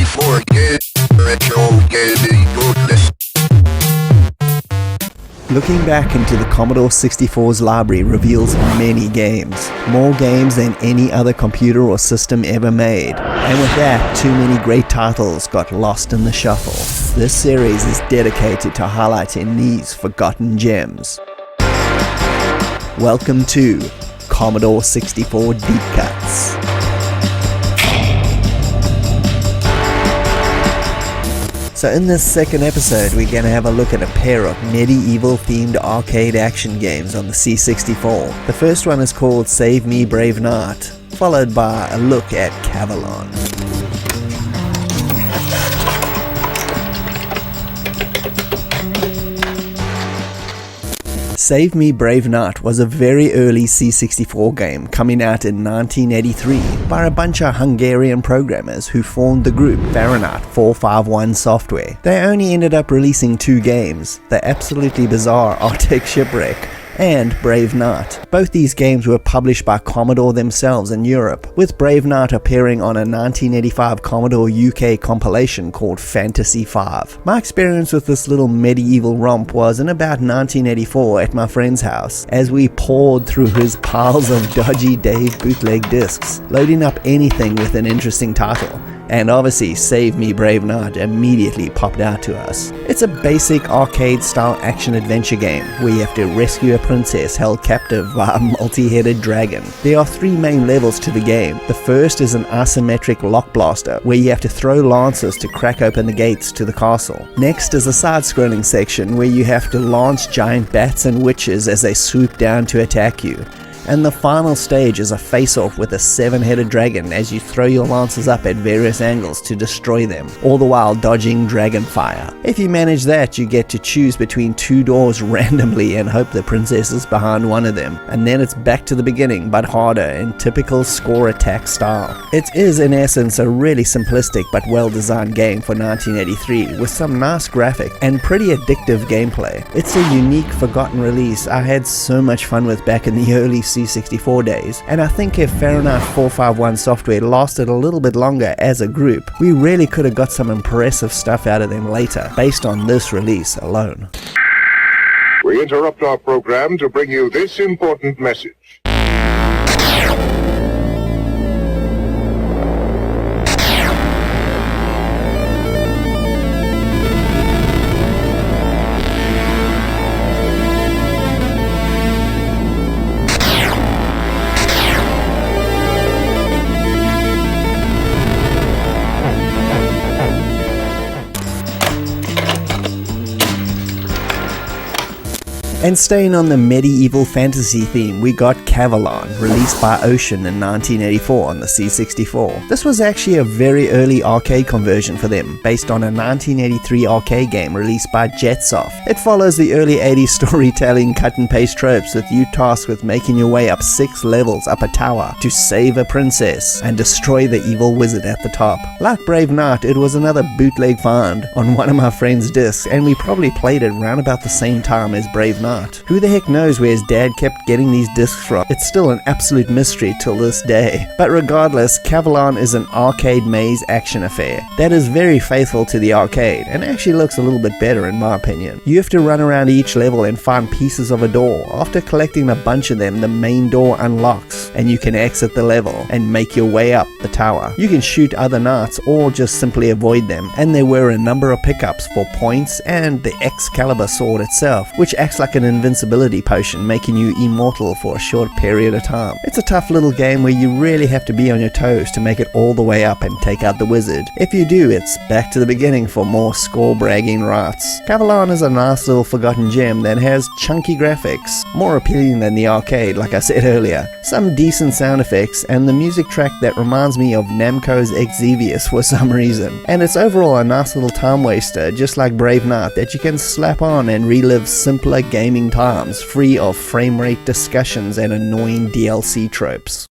C64 games, retro gaming goodness. Looking back into the Commodore 64's library reveals many games. More games than any other computer or system ever made. And with that, too many great titles got lost in the shuffle. This series is dedicated to highlighting these forgotten gems. Welcome to Commodore 64 Deep Cuts. So in this second episode, we're going to have a look at a pair of medieval-themed arcade action games on the C64. The first one is called Save Me Brave Knut, followed by a look at Cavelon. Save Me Brave Knut was a very early C64 game coming out in 1983 by a bunch of Hungarian programmers who formed the group Fahrenheit 451 Software. They only ended up releasing 2 games, the absolutely bizarre Arctic Shipwreck and Brave Knut. Both these games were published by Commodore themselves in Europe, with Brave Knut appearing on a 1985 Commodore UK compilation called Fantasy 5. My experience with this little medieval romp was in about 1984 at my friend's house, as we poured through his piles of dodgy Dave bootleg discs, loading up anything with an interesting title. And obviously Save Me Brave Knut immediately popped out to us. It's a basic arcade-style action-adventure game where you have to rescue a princess held captive by a multi-headed dragon. There are 3 main levels to the game. The first is an isometric lock blaster where you have to throw lances to crack open the gates to the castle. Next is a side-scrolling section where you have to launch giant bats and witches as they swoop down to attack you. And the final stage is a face-off with a 7-headed dragon as you throw your lances up at various angles to destroy them, all the while dodging dragon fire. If you manage that, you get to choose between 2 doors randomly and hope the princess is behind one of them. And then it's back to the beginning, but harder in typical score attack style. It is in essence a really simplistic but well-designed game for 1983 with some nice graphic and pretty addictive gameplay. It's a unique, forgotten release I had so much fun with back in the early C64 days, and I think if Fahrenheit 451 Software lasted a little bit longer as a group, we really could have got some impressive stuff out of them later, based on this release alone. We interrupt our program to bring you this important message. And staying on the medieval fantasy theme, we got Cavalon, released by Ocean in 1984 on the C64. This was actually a very early arcade conversion for them, based on a 1983 arcade game released by Jetsoft. It follows the early 80s storytelling cut-and-paste tropes, with you tasked with making your way up 6 levels up a tower to save a princess and destroy the evil wizard at the top. Like Brave Knut, it was another bootleg find on one of my friend's discs, and we probably played it around about the same time as Brave Knut. Who the heck knows where his dad kept getting these discs from? It's still an absolute mystery till this day. But regardless, Cavalon is an arcade maze action affair that is very faithful to the arcade and actually looks a little bit better in my opinion. You have to run around each level and find pieces of a door. After collecting a bunch of them, the main door unlocks and you can exit the level and make your way up the tower. You can shoot other knights or just simply avoid them, and there were a number of pickups for points and the Excalibur sword itself, which acts like an invincibility potion, making you immortal for a short period of time. It's a tough little game where you really have to be on your toes to make it all the way up and take out the wizard. If you do, it's back to the beginning for more score bragging rights. Cavalon is a nice little forgotten gem that has chunky graphics, more appealing than the arcade like I said earlier, some decent sound effects, and the music track that reminds me of Namco's Exvius for some reason. And it's overall a nice little time waster, just like Brave Knut, that you can slap on and relive simpler gaming times, free of frame rate discussions and annoying DLC tropes.